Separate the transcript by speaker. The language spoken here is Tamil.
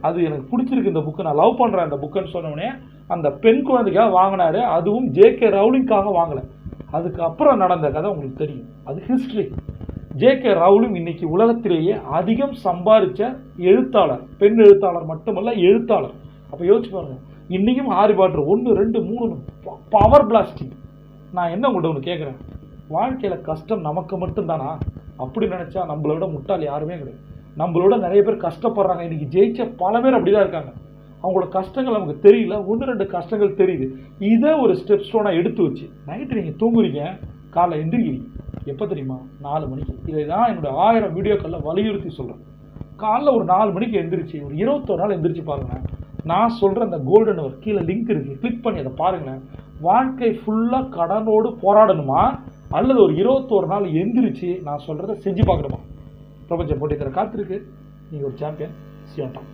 Speaker 1: அது எனக்கு பிடிச்சிருக்கு இந்த புக்கு, நான் லவ் பண்ணுறேன் அந்த புக்குன்னு சொன்னோடனே அந்த பெண் குழந்தைக்காக வாங்கினாரு. அதுவும் ஜேகே ரவுலிங்காக வாங்கலை. அதுக்கப்புறம் நடந்த கதை உங்களுக்கு தெரியும், அது ஹிஸ்ட்ரி. ஜேகே ரவுலிங் இன்னைக்கு உலகத்திலேயே அதிகம் சம்பாதிச்ச எழுத்தாளர், பெண் எழுத்தாளர் மட்டுமல்ல எழுத்தாளர். அப்போ யோசிச்சு பாருங்க, இன்றைக்கும் ஹாரி பாட்டர் 1 2 3 பவர் பிளாஸ்டிங். நான் என்ன உங்கள்கிட்ட ஒன்று கேட்குறேன், வாழ்க்கையில் கஷ்டம் நமக்கு மட்டும்தானா? அப்படி நினச்சா நம்மளோட முட்டாள் யாருமே கிடையாது. நம்மளோட நிறைய பேர் கஷ்டப்படுறாங்க. இன்றைக்கி ஜெயிச்ச பல பேர் அப்படி தான் இருக்காங்க. அவங்களோட கஷ்டங்கள் நமக்கு தெரியல, 1 2 கஷ்டங்கள் தெரியுது. இதை ஒரு ஸ்டெப் ஸ்டோனாக எடுத்து வச்சு நைட்டு நீங்கள் தூங்குறீங்க, காலைல எந்திரிக்கிறீங்க. எப்போ தெரியுமா? 4 மணிக்கு. இதை தான் என்னோட 1000 வீடியோக்களில் வலியுறுத்தி சொல்கிறேன். காலைல ஒரு 4 மணிக்கு எந்திரிச்சு ஒரு 21 நாள் எந்திரிச்சு பாருங்களேன். நான் சொல்கிற அந்த கோல்டன் அவர் கீழே லிங்க் இருக்குது, கிளிக் பண்ணி அதை பாருங்களேன். வாழ்க்கை ஃபுல்லாக கடனோடு போராடணுமா, அல்லது ஒரு 21 நாள் எந்திரிச்சு நான் சொல்கிறத செஞ்சு பார்க்கணுமா? பிரபஞ்சம் போட்டி தர காத்திருக்கு. நீங்கள் ஒரு சாம்பியன். Zion talk.